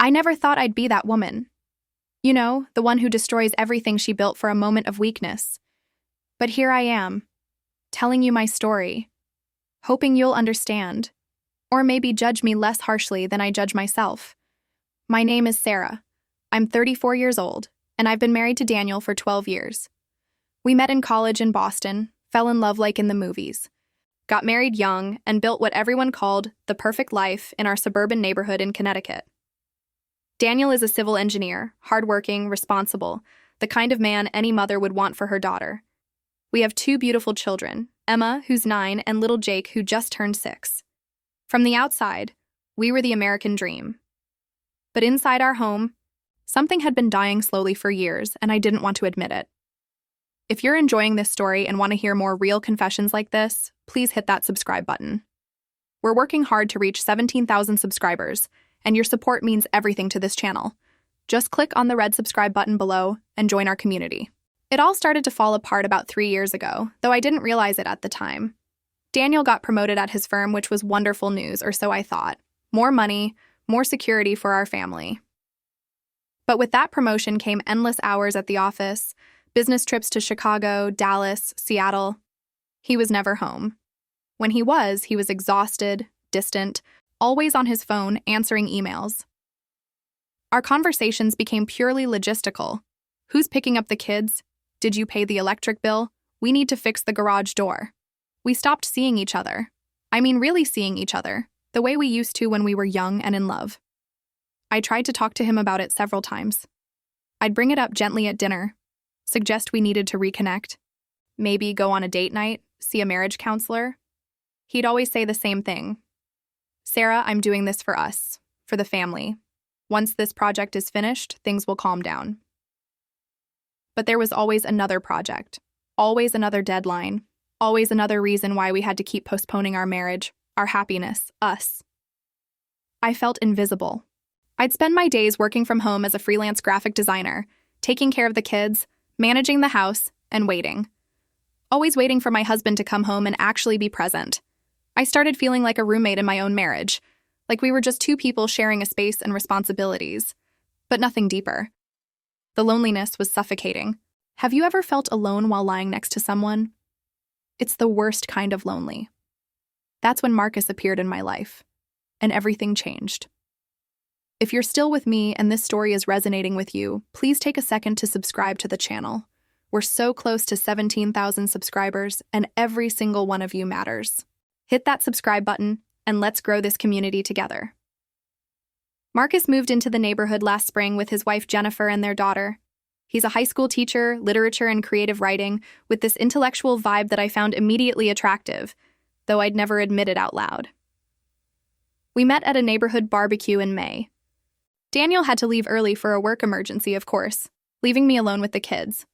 I never thought I'd be that woman. You know, the one who destroys everything she built for a moment of weakness. But here I am, telling you my story, hoping you'll understand, or maybe judge me less harshly than I judge myself. My name is Sarah. I'm 34 years old, and I've been married to Daniel for 12 years. We met in college in Boston, fell in love like in the movies, got married young, and built what everyone called the perfect life in our suburban neighborhood in Connecticut. Daniel is a civil engineer, hardworking, responsible, the kind of man any mother would want for her daughter. We have 2 beautiful children, Emma, who's 9, and little Jake, who just turned 6. From the outside, we were the American dream. But inside our home, something had been dying slowly for years, and I didn't want to admit it. If you're enjoying this story and want to hear more real confessions like this, please hit that subscribe button. We're working hard to reach 17,000 subscribers, and your support means everything to this channel. Just click on the red subscribe button below and join our community. It all started to fall apart about 3 years ago, though I didn't realize it at the time. Daniel got promoted at his firm, which was wonderful news, or so I thought. More money, more security for our family. But with that promotion came endless hours at the office, business trips to Chicago, Dallas, Seattle. He was never home. When he was exhausted, distant, always on his phone answering emails. Our conversations became purely logistical. Who's picking up the kids? Did you pay the electric bill? We need to fix the garage door. We stopped seeing each other. I mean, really seeing each other, the way we used to when we were young and in love. I tried to talk to him about it several times. I'd bring it up gently at dinner, suggest we needed to reconnect, maybe go on a date night, see a marriage counselor. He'd always say the same thing. Sarah, I'm doing this for us, for the family. Once this project is finished, things will calm down. But there was always another project, always another deadline, always another reason why we had to keep postponing our marriage, our happiness, us. I felt invisible. I'd spend my days working from home as a freelance graphic designer, taking care of the kids, managing the house, and waiting. Always waiting for my husband to come home and actually be present. I started feeling like a roommate in my own marriage, like we were just 2 people sharing a space and responsibilities, but nothing deeper. The loneliness was suffocating. Have you ever felt alone while lying next to someone? It's the worst kind of lonely. That's when Marcus appeared in my life, and everything changed. If you're still with me and this story is resonating with you, please take a second to subscribe to the channel. We're so close to 17,000 subscribers, and every single one of you matters. Hit that subscribe button, and let's grow this community together. Marcus moved into the neighborhood last spring with his wife Jennifer and their daughter. He's a high school teacher, literature and creative writing, with this intellectual vibe that I found immediately attractive, though I'd never admit it out loud. We met at a neighborhood barbecue in May. Daniel had to leave early for a work emergency, of course, leaving me alone with the kids.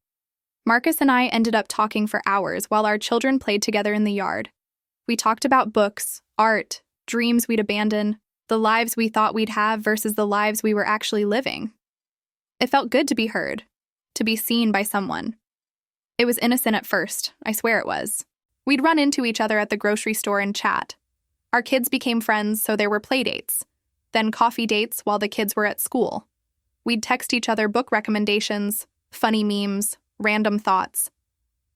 Marcus and I ended up talking for hours while our children played together in the yard. We talked about books, art, dreams we'd abandon, the lives we thought we'd have versus the lives we were actually living. It felt good to be heard, to be seen by someone. It was innocent at first, I swear it was. We'd run into each other at the grocery store and chat. Our kids became friends, so there were play dates, then coffee dates while the kids were at school. We'd text each other book recommendations, funny memes, random thoughts.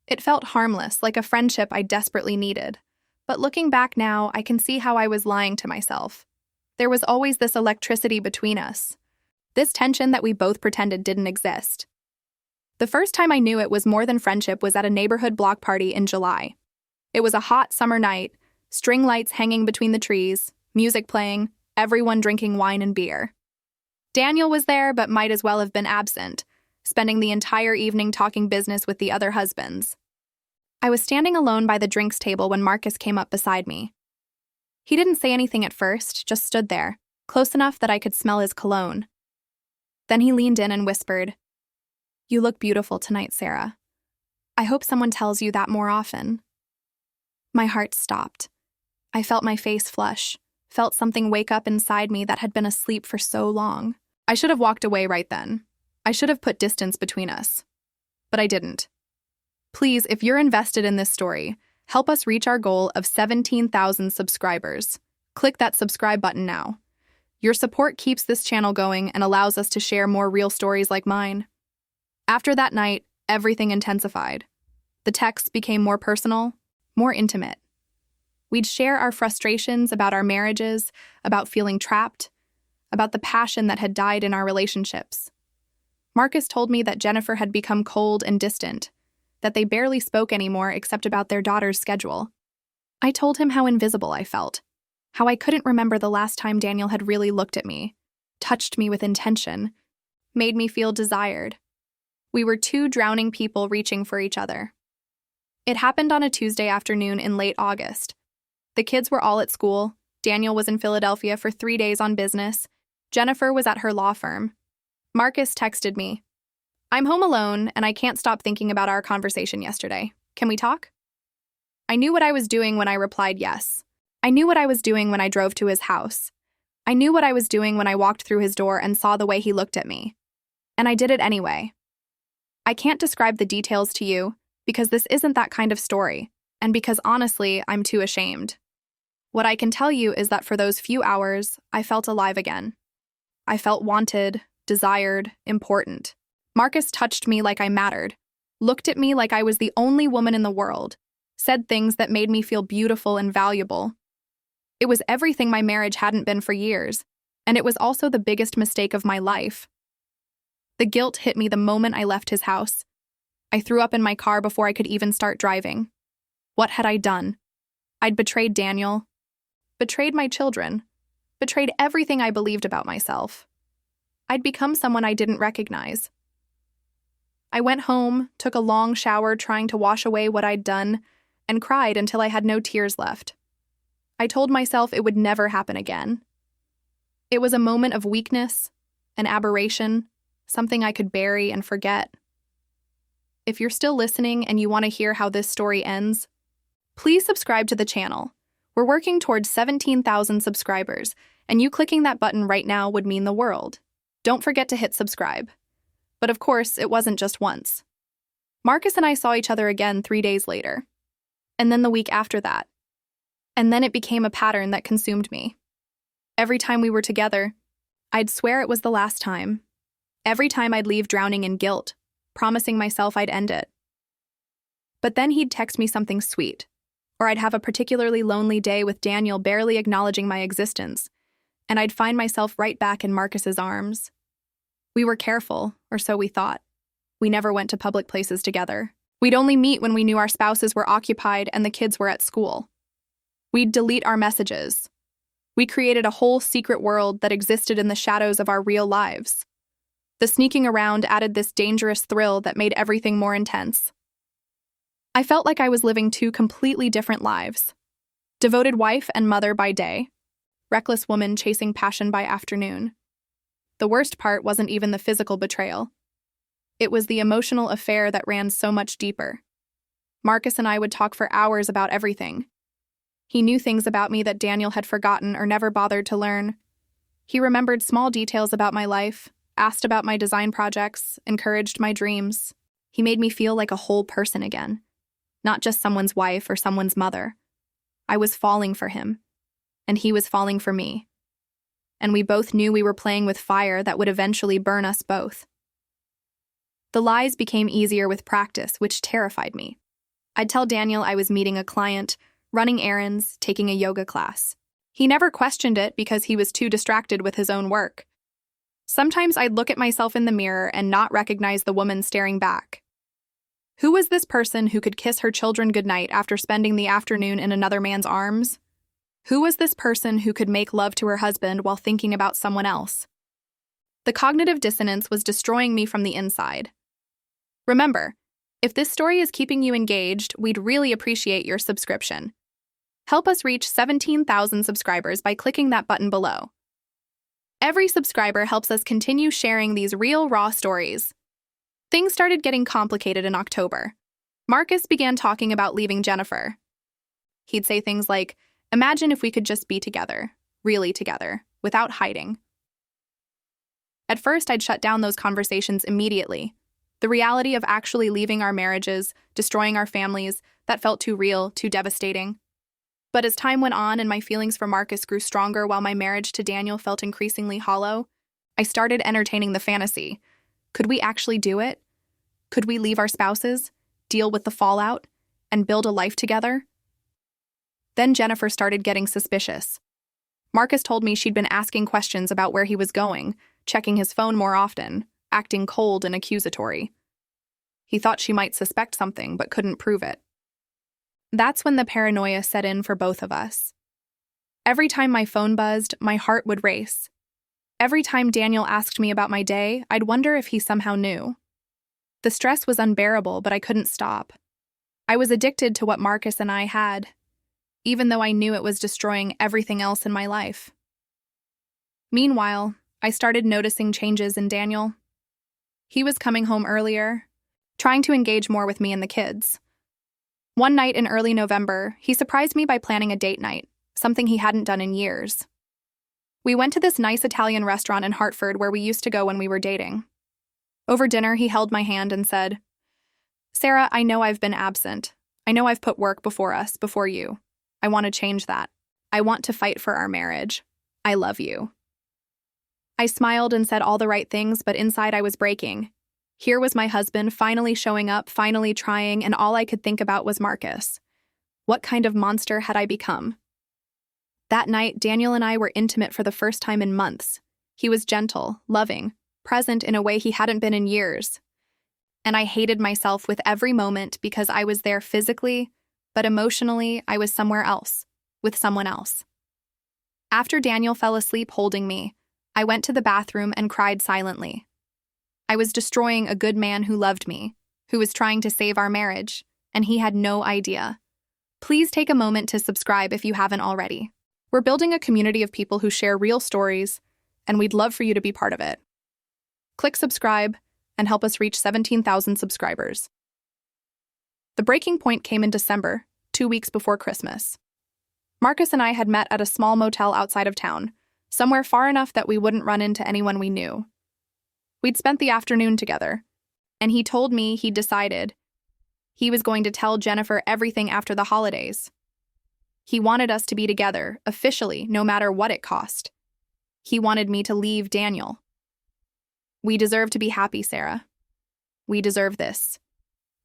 It felt harmless, like a friendship I desperately needed. But looking back now, I can see how I was lying to myself. There was always this electricity between us. This tension that we both pretended didn't exist. The first time I knew it was more than friendship was at a neighborhood block party in July. It was a hot summer night, string lights hanging between the trees, music playing, everyone drinking wine and beer. Daniel was there, but might as well have been absent, spending the entire evening talking business with the other husbands. I was standing alone by the drinks table when Marcus came up beside me. He didn't say anything at first, just stood there, close enough that I could smell his cologne. Then he leaned in and whispered, "You look beautiful tonight, Sarah. I hope someone tells you that more often." My heart stopped. I felt my face flush, felt something wake up inside me that had been asleep for so long. I should have walked away right then. I should have put distance between us. But I didn't. Please, if you're invested in this story, help us reach our goal of 17,000 subscribers. Click that subscribe button now. Your support keeps this channel going and allows us to share more real stories like mine. After that night, everything intensified. The texts became more personal, more intimate. We'd share our frustrations about our marriages, about feeling trapped, about the passion that had died in our relationships. Marcus told me that Jennifer had become cold and distant, that they barely spoke anymore except about their daughter's schedule. I told him how invisible I felt, how I couldn't remember the last time Daniel had really looked at me, touched me with intention, made me feel desired. We were two drowning people reaching for each other. It happened on a Tuesday afternoon in late August. The kids were all at school. Daniel was in Philadelphia for 3 days on business. Jennifer was at her law firm. Marcus texted me, "I'm home alone, and I can't stop thinking about our conversation yesterday. Can we talk?" I knew what I was doing when I replied yes. I knew what I was doing when I drove to his house. I knew what I was doing when I walked through his door and saw the way he looked at me. And I did it anyway. I can't describe the details to you because this isn't that kind of story, and because honestly, I'm too ashamed. What I can tell you is that for those few hours, I felt alive again. I felt wanted, desired, important. Marcus touched me like I mattered, looked at me like I was the only woman in the world, said things that made me feel beautiful and valuable. It was everything my marriage hadn't been for years, and it was also the biggest mistake of my life. The guilt hit me the moment I left his house. I threw up in my car before I could even start driving. What had I done? I'd betrayed Daniel, betrayed my children, betrayed everything I believed about myself. I'd become someone I didn't recognize. I went home, took a long shower trying to wash away what I'd done, and cried until I had no tears left. I told myself it would never happen again. It was a moment of weakness, an aberration, something I could bury and forget. If you're still listening and you want to hear how this story ends, please subscribe to the channel. We're working towards 17,000 subscribers, and you clicking that button right now would mean the world. Don't forget to hit subscribe. But of course, it wasn't just once. Marcus and I saw each other again 3 days later. And then the week after that. And then it became a pattern that consumed me. Every time we were together, I'd swear it was the last time. Every time I'd leave drowning in guilt, promising myself I'd end it. But then he'd text me something sweet, or I'd have a particularly lonely day with Daniel barely acknowledging my existence, and I'd find myself right back in Marcus's arms. We were careful, or so we thought. We never went to public places together. We'd only meet when we knew our spouses were occupied and the kids were at school. We'd delete our messages. We created a whole secret world that existed in the shadows of our real lives. The sneaking around added this dangerous thrill that made everything more intense. I felt like I was living two completely different lives. Devoted wife and mother by day, reckless woman chasing passion by afternoon. The worst part wasn't even the physical betrayal. It was the emotional affair that ran so much deeper. Marcus and I would talk for hours about everything. He knew things about me that Daniel had forgotten or never bothered to learn. He remembered small details about my life, asked about my design projects, encouraged my dreams. He made me feel like a whole person again, not just someone's wife or someone's mother. I was falling for him, and he was falling for me. And we both knew we were playing with fire that would eventually burn us both. The lies became easier with practice, which terrified me. I'd tell Daniel I was meeting a client, running errands, taking a yoga class. He never questioned it because he was too distracted with his own work. Sometimes I'd look at myself in the mirror and not recognize the woman staring back. Who was this person who could kiss her children goodnight after spending the afternoon in another man's arms? Who was this person who could make love to her husband while thinking about someone else? The cognitive dissonance was destroying me from the inside. Remember, if this story is keeping you engaged, we'd really appreciate your subscription. Help us reach 17,000 subscribers by clicking that button below. Every subscriber helps us continue sharing these real, raw stories. Things started getting complicated in October. Marcus began talking about leaving Jennifer. He'd say things like, "Imagine if we could just be together, really together, without hiding." At first, I'd shut down those conversations immediately. The reality of actually leaving our marriages, destroying our families, that felt too real, too devastating. But as time went on and my feelings for Marcus grew stronger while my marriage to Daniel felt increasingly hollow, I started entertaining the fantasy. Could we actually do it? Could we leave our spouses, deal with the fallout, and build a life together? Then Jennifer started getting suspicious. Marcus told me she'd been asking questions about where he was going, checking his phone more often, acting cold and accusatory. He thought she might suspect something but couldn't prove it. That's when the paranoia set in for both of us. Every time my phone buzzed, my heart would race. Every time Daniel asked me about my day, I'd wonder if he somehow knew. The stress was unbearable, but I couldn't stop. I was addicted to what Marcus and I had, even though I knew it was destroying everything else in my life. Meanwhile, I started noticing changes in Daniel. He was coming home earlier, trying to engage more with me and the kids. One night in early November, he surprised me by planning a date night, something he hadn't done in years. We went to this nice Italian restaurant in Hartford where we used to go when we were dating. Over dinner, he held my hand and said, "Sarah, I know I've been absent. I know I've put work before us, before you. I want to change that. I want to fight for our marriage. I love you." I smiled and said all the right things, but inside I was breaking. Here was my husband finally showing up, finally trying, and all I could think about was Marcus. What kind of monster had I become? That night, Daniel and I were intimate for the first time in months. He was gentle, loving, present in a way he hadn't been in years. And I hated myself with every moment because I was there physically, but emotionally, I was somewhere else, with someone else. After Daniel fell asleep holding me, I went to the bathroom and cried silently. I was destroying a good man who loved me, who was trying to save our marriage, and he had no idea. Please take a moment to subscribe if you haven't already. We're building a community of people who share real stories, and we'd love for you to be part of it. Click subscribe and help us reach 17,000 subscribers. The breaking point came in December, 2 weeks before Christmas. Marcus and I had met at a small motel outside of town, somewhere far enough that we wouldn't run into anyone we knew. We'd spent the afternoon together, and he told me he'd decided he was going to tell Jennifer everything after the holidays. He wanted us to be together, officially, no matter what it cost. He wanted me to leave Daniel. "We deserve to be happy, Sarah. We deserve this,"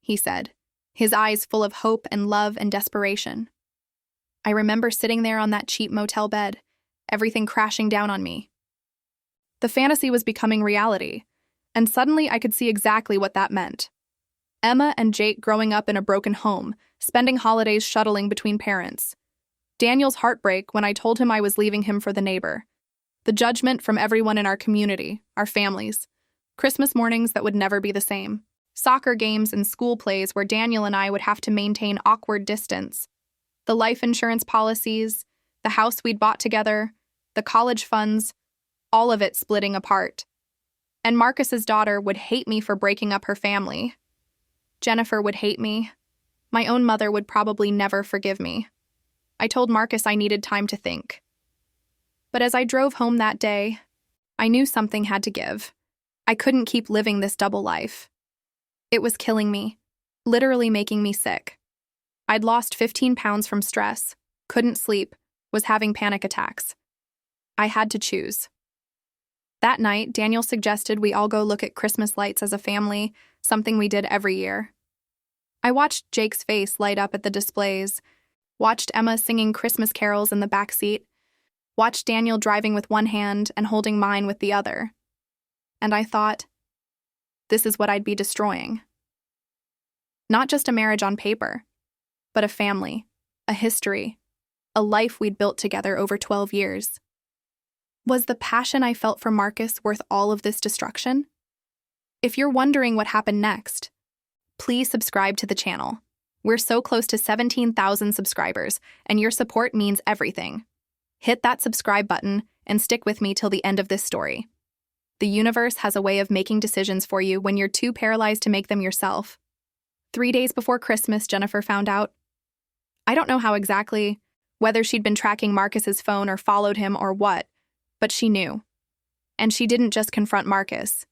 he said, his eyes full of hope and love and desperation. I remember sitting there on that cheap motel bed, everything crashing down on me. The fantasy was becoming reality, and suddenly I could see exactly what that meant. Emma and Jake growing up in a broken home, spending holidays shuttling between parents. Daniel's heartbreak when I told him I was leaving him for the neighbor. The judgment from everyone in our community, our families. Christmas mornings that would never be the same. Soccer games and school plays where Daniel and I would have to maintain awkward distance. The life insurance policies, the house we'd bought together, the college funds, all of it splitting apart. And Marcus's daughter would hate me for breaking up her family. Jennifer would hate me. My own mother would probably never forgive me. I told Marcus I needed time to think. But as I drove home that day, I knew something had to give. I couldn't keep living this double life. It was killing me, literally making me sick. I'd lost 15 pounds from stress, couldn't sleep, was having panic attacks. I had to choose. That night, Daniel suggested we all go look at Christmas lights as a family, something we did every year. I watched Jake's face light up at the displays, watched Emma singing Christmas carols in the back seat, watched Daniel driving with one hand and holding mine with the other. And I thought, this is what I'd be destroying. Not just a marriage on paper, but a family, a history, a life we'd built together over 12 years. Was the passion I felt for Marcus worth all of this destruction? If you're wondering what happened next, please subscribe to the channel. We're so close to 17,000 subscribers, and your support means everything. Hit that subscribe button and stick with me till the end of this story. The universe has a way of making decisions for you when you're too paralyzed to make them yourself. 3 days before Christmas, Jennifer found out. I don't know how exactly, whether she'd been tracking Marcus's phone or followed him or what, but she knew. And she didn't just confront Marcus.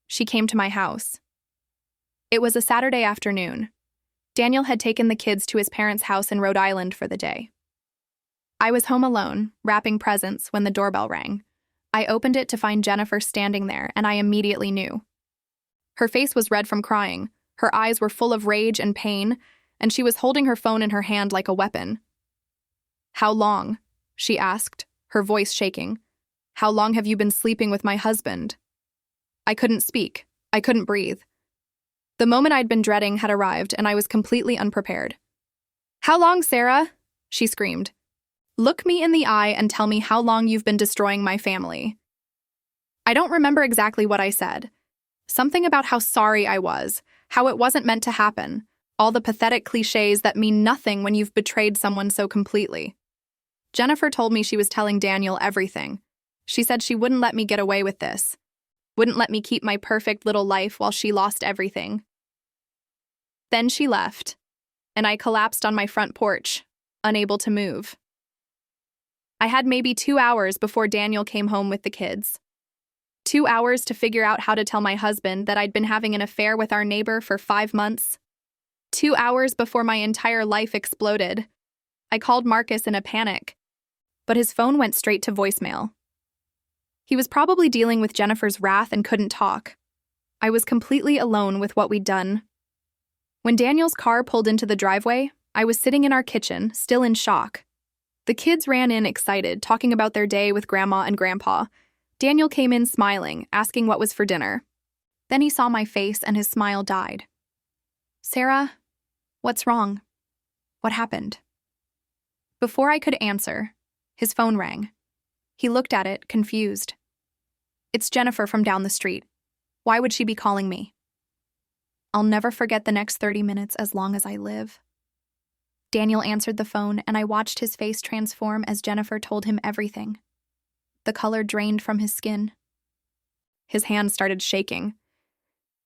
She came to my house. It was a Saturday afternoon. Daniel had taken the kids to his parents' house in Rhode Island for the day. I was home alone, wrapping presents, when the doorbell rang. I opened it to find Jennifer standing there, and I immediately knew. Her face was red from crying, her eyes were full of rage and pain, and she was holding her phone in her hand like a weapon. "How long?" she asked, her voice shaking. "How long have you been sleeping with my husband?" I couldn't speak. I couldn't breathe. The moment I'd been dreading had arrived, and I was completely unprepared. "How long, Sarah?" she screamed. "Look me in the eye and tell me how long you've been destroying my family." I don't remember exactly what I said. Something about how sorry I was, how it wasn't meant to happen, all the pathetic cliches that mean nothing when you've betrayed someone so completely. Jennifer told me she was telling Daniel everything. She said she wouldn't let me get away with this, wouldn't let me keep my perfect little life while she lost everything. Then she left, and I collapsed on my front porch, unable to move. I had maybe 2 hours before Daniel came home with the kids. 2 hours to figure out how to tell my husband that I'd been having an affair with our neighbor for 5 months. 2 hours before my entire life exploded. I called Marcus in a panic, but his phone went straight to voicemail. He was probably dealing with Jennifer's wrath and couldn't talk. I was completely alone with what we'd done. When Daniel's car pulled into the driveway, I was sitting in our kitchen, still in shock. The kids ran in excited, talking about their day with Grandma and Grandpa. Daniel came in smiling, asking what was for dinner. Then he saw my face and his smile died. "Sarah, what's wrong? What happened?" Before I could answer, his phone rang. He looked at it, confused. "It's Jennifer from down the street. Why would she be calling me?" "I'll never forget the next 30 minutes as long as I live." Daniel answered the phone, and I watched his face transform as Jennifer told him everything. The color drained from his skin. His hand started shaking.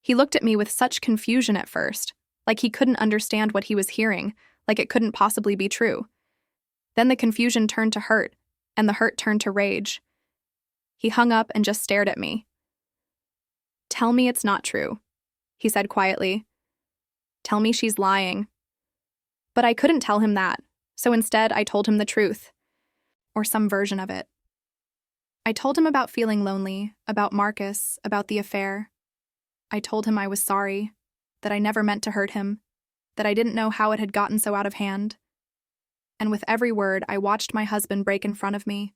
He looked at me with such confusion at first, like he couldn't understand what he was hearing, like it couldn't possibly be true. Then the confusion turned to hurt, and the hurt turned to rage. He hung up and just stared at me. "Tell me it's not true," he said quietly. "Tell me she's lying." But I couldn't tell him that, so instead I told him the truth, or some version of it. I told him about feeling lonely, about Marcus, about the affair. I told him I was sorry, that I never meant to hurt him, that I didn't know how it had gotten so out of hand. And with every word, I watched my husband break in front of me.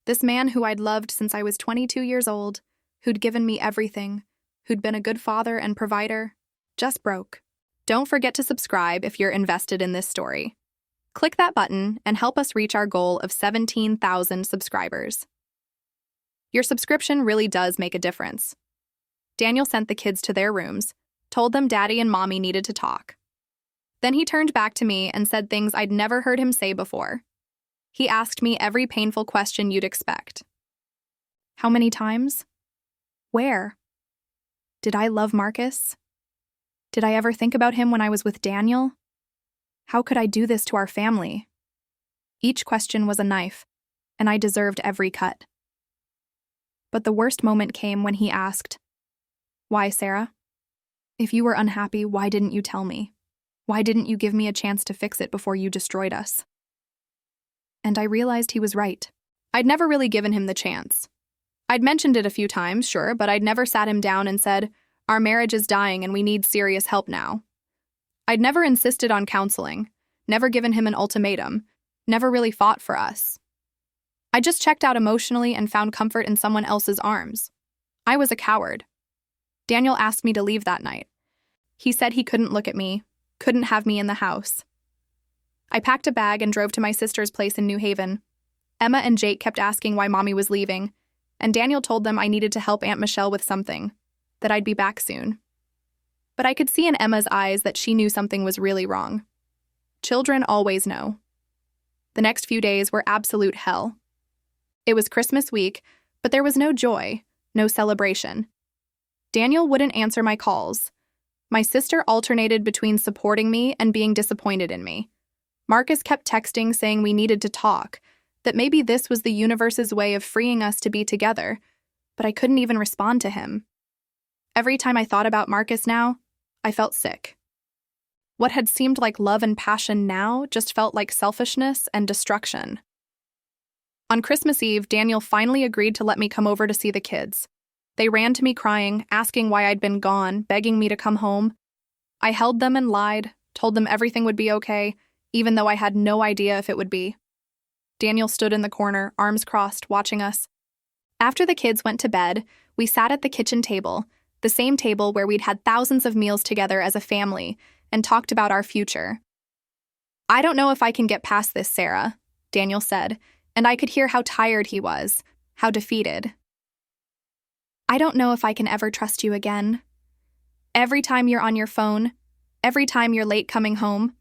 This man who I'd loved since I was 22 years old, who'd given me everything, who'd been a good father and provider, just broke. Don't forget to subscribe if you're invested in this story. Click that button and help us reach our goal of 17,000 subscribers. Your subscription really does make a difference. Daniel sent the kids to their rooms, told them Daddy and Mommy needed to talk. Then he turned back to me and said things I'd never heard him say before. He asked me every painful question you'd expect. How many times? Where? Did I love Marcus? Did I ever think about him when I was with Daniel? How could I do this to our family? Each question was a knife, and I deserved every cut. But the worst moment came when he asked, "Why, Sarah? If you were unhappy, why didn't you tell me? Why didn't you give me a chance to fix it before you destroyed us?" And I realized he was right. I'd never really given him the chance. I'd mentioned it a few times, sure, but I'd never sat him down and said, "Our marriage is dying and we need serious help now." I'd never insisted on counseling, never given him an ultimatum, never really fought for us. I just checked out emotionally and found comfort in someone else's arms. I was a coward. Daniel asked me to leave that night. He said he couldn't look at me, couldn't have me in the house. I packed a bag and drove to my sister's place in New Haven. Emma and Jake kept asking why Mommy was leaving, and Daniel told them I needed to help Aunt Michelle with something, that I'd be back soon. But I could see in Emma's eyes that she knew something was really wrong. Children always know. The next few days were absolute hell. It was Christmas week, but there was no joy, no celebration. Daniel wouldn't answer my calls. My sister alternated between supporting me and being disappointed in me. Marcus kept texting saying we needed to talk, that maybe this was the universe's way of freeing us to be together, but I couldn't even respond to him. Every time I thought about Marcus now, I felt sick. What had seemed like love and passion now just felt like selfishness and destruction. On Christmas Eve, Daniel finally agreed to let me come over to see the kids. They ran to me crying, asking why I'd been gone, begging me to come home. I held them and lied, told them everything would be okay, even though I had no idea if it would be. Daniel stood in the corner, arms crossed, watching us. After the kids went to bed, we sat at the kitchen table, the same table where we'd had thousands of meals together as a family, and talked about our future. "I don't know if I can get past this, Sarah," Daniel said, and I could hear how tired he was, how defeated. "I don't know if I can ever trust you again. Every time you're on your phone, every time you're late coming home,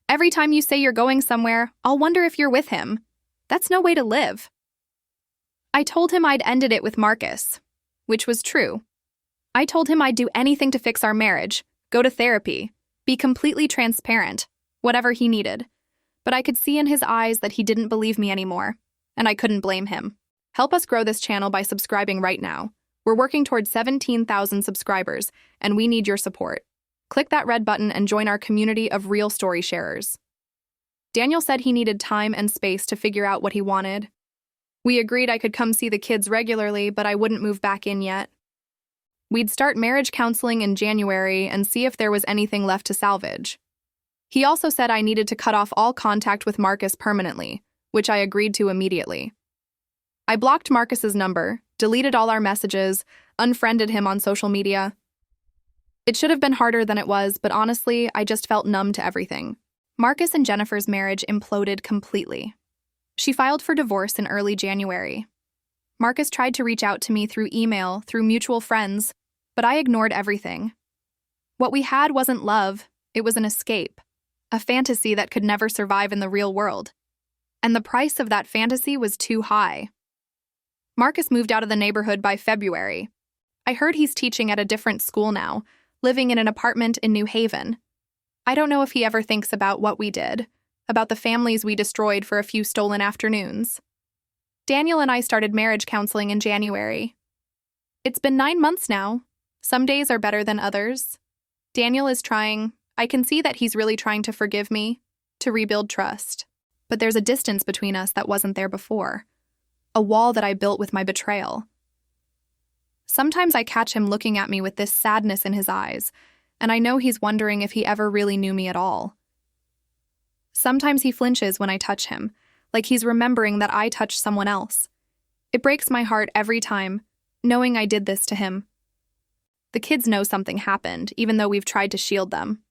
every time you say you're going somewhere, I'll wonder if you're with him. That's no way to live." I told him I'd ended it with Marcus, which was true. I told him I'd do anything to fix our marriage, go to therapy, be completely transparent, whatever he needed. But I could see in his eyes that he didn't believe me anymore, and I couldn't blame him. Help us grow this channel by subscribing right now. We're working towards 17,000 subscribers, and we need your support. Click that red button and join our community of real story sharers. Daniel said he needed time and space to figure out what he wanted. We agreed I could come see the kids regularly, but I wouldn't move back in yet. We'd start marriage counseling in January and see if there was anything left to salvage. He also said I needed to cut off all contact with Marcus permanently, which I agreed to immediately. I blocked Marcus's number, deleted all our messages, unfriended him on social media. It should have been harder than it was, but honestly, I just felt numb to everything. Marcus and Jennifer's marriage imploded completely. She filed for divorce in early January. Marcus tried to reach out to me through email, through mutual friends, but I ignored everything. What we had wasn't love, it was an escape, a fantasy that could never survive in the real world. And the price of that fantasy was too high. Marcus moved out of the neighborhood by February. I heard he's teaching at a different school now, living in an apartment in New Haven. I don't know if he ever thinks about what we did, about the families we destroyed for a few stolen afternoons. Daniel and I started marriage counseling in January. It's been 9 months now. Some days are better than others. Daniel is trying. I can see that he's really trying to forgive me, to rebuild trust. But there's a distance between us that wasn't there before. A wall that I built with my betrayal. Sometimes I catch him looking at me with this sadness in his eyes, and I know he's wondering if he ever really knew me at all. Sometimes he flinches when I touch him, like he's remembering that I touched someone else. It breaks my heart every time, knowing I did this to him. The kids know something happened, even though we've tried to shield them.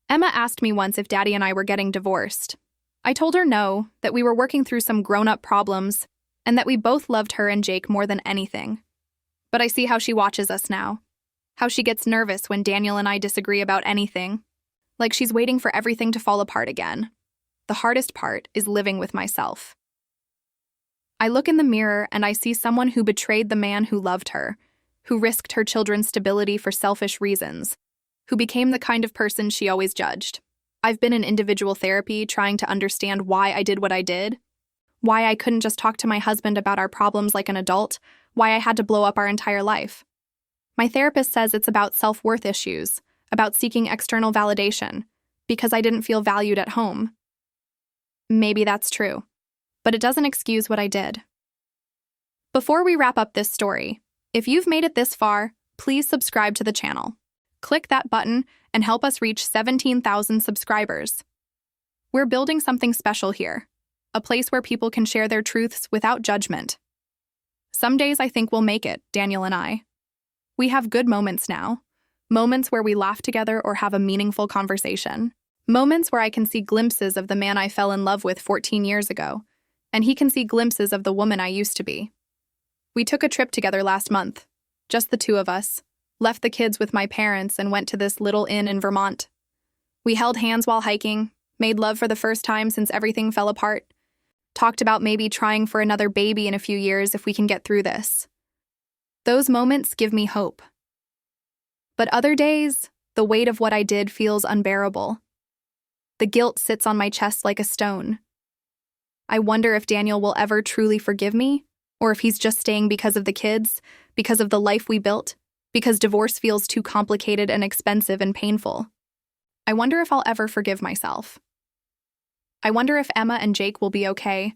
Emma asked me once if Daddy and I were getting divorced. I told her no, that we were working through some grown-up problems, and that we both loved her and Jake more than anything. But I see how she watches us now. How she gets nervous when Daniel and I disagree about anything. Like she's waiting for everything to fall apart again. The hardest part is living with myself. I look in the mirror and I see someone who betrayed the man who loved her, who risked her children's stability for selfish reasons, who became the kind of person she always judged. I've been in individual therapy trying to understand why I did what I did, why I couldn't just talk to my husband about our problems like an adult, why I had to blow up our entire life. My therapist says it's about self-worth issues, about seeking external validation, because I didn't feel valued at home. Maybe that's true, but it doesn't excuse what I did. Before we wrap up this story, if you've made it this far, please subscribe to the channel. Click that button and help us reach 17,000 subscribers. We're building something special here, a place where people can share their truths without judgment. Some days I think we'll make it, Daniel and I. We have good moments now, moments where we laugh together or have a meaningful conversation, moments where I can see glimpses of the man I fell in love with 14 years ago, and he can see glimpses of the woman I used to be. We took a trip together last month, just the two of us, left the kids with my parents and went to this little inn in Vermont. We held hands while hiking, made love for the first time since everything fell apart, talked about maybe trying for another baby in a few years if we can get through this. Those moments give me hope. But other days, the weight of what I did feels unbearable. The guilt sits on my chest like a stone. I wonder if Daniel will ever truly forgive me, or if he's just staying because of the kids, because of the life we built, because divorce feels too complicated and expensive and painful. I wonder if I'll ever forgive myself. I wonder if Emma and Jake will be okay,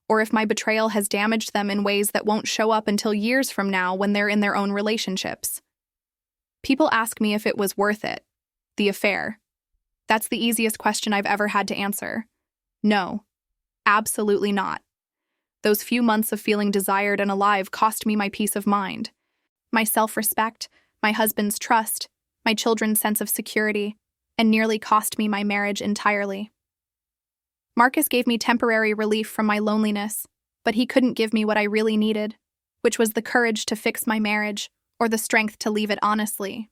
or if my betrayal has damaged them in ways that won't show up until years from now when they're in their own relationships. People ask me if it was worth it, the affair. That's the easiest question I've ever had to answer. No, absolutely not. Those few months of feeling desired and alive cost me my peace of mind, my self-respect, my husband's trust, my children's sense of security, and nearly cost me my marriage entirely. Marcus gave me temporary relief from my loneliness, but he couldn't give me what I really needed, which was the courage to fix my marriage or the strength to leave it honestly.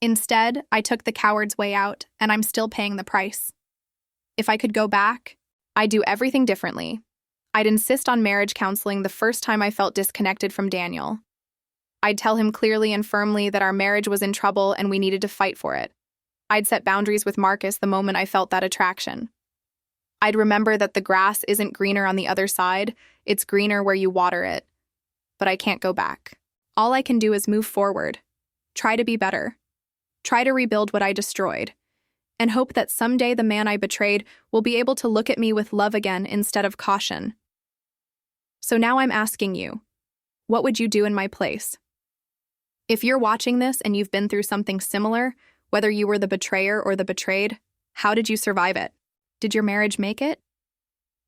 Instead, I took the coward's way out, and I'm still paying the price. If I could go back, I'd do everything differently. I'd insist on marriage counseling the first time I felt disconnected from Daniel. I'd tell him clearly and firmly that our marriage was in trouble and we needed to fight for it. I'd set boundaries with Marcus the moment I felt that attraction. I'd remember that the grass isn't greener on the other side, it's greener where you water it. But I can't go back. All I can do is move forward, try to be better, try to rebuild what I destroyed, and hope that someday the man I betrayed will be able to look at me with love again instead of caution. So now I'm asking you, what would you do in my place? If you're watching this and you've been through something similar, whether you were the betrayer or the betrayed, how did you survive it? Did your marriage make it?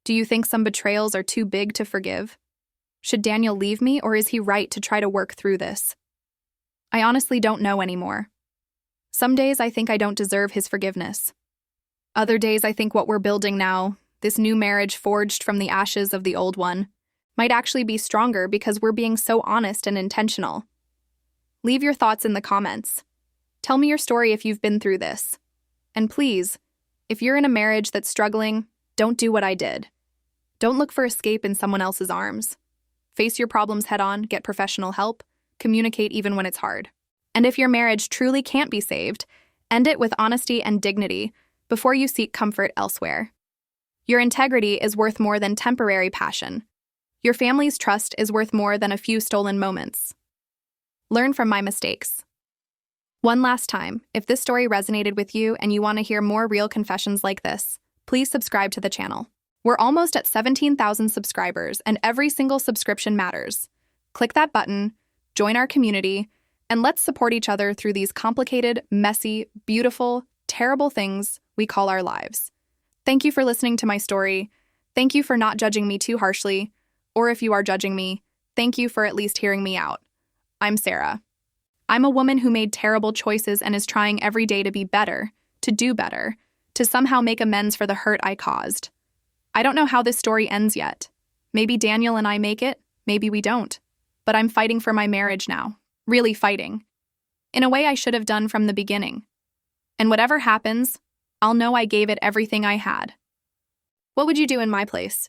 Do you think some betrayals are too big to forgive? Should Daniel leave me, or is he right to try to work through this? I honestly don't know anymore. Some days I think I don't deserve his forgiveness. Other days I think what we're building now, this new marriage forged from the ashes of the old one, might actually be stronger because we're being so honest and intentional. Leave your thoughts in the comments. Tell me your story if you've been through this. And please, if you're in a marriage that's struggling, don't do what I did. Don't look for escape in someone else's arms. Face your problems head-on, get professional help, communicate even when it's hard. And if your marriage truly can't be saved, end it with honesty and dignity before you seek comfort elsewhere. Your integrity is worth more than temporary passion. Your family's trust is worth more than a few stolen moments. Learn from my mistakes. One last time, if this story resonated with you and you want to hear more real confessions like this, please subscribe to the channel. We're almost at 17,000 subscribers, and every single subscription matters. Click that button, join our community, and let's support each other through these complicated, messy, beautiful, terrible things we call our lives. Thank you for listening to my story. Thank you for not judging me too harshly. Or if you are judging me, thank you for at least hearing me out. I'm Sarah. I'm a woman who made terrible choices and is trying every day to be better, to do better, to somehow make amends for the hurt I caused. I don't know how this story ends yet. Maybe Daniel and I make it, maybe we don't. But I'm fighting for my marriage now. Really fighting. In a way I should have done from the beginning. And whatever happens, I'll know I gave it everything I had. What would you do in my place?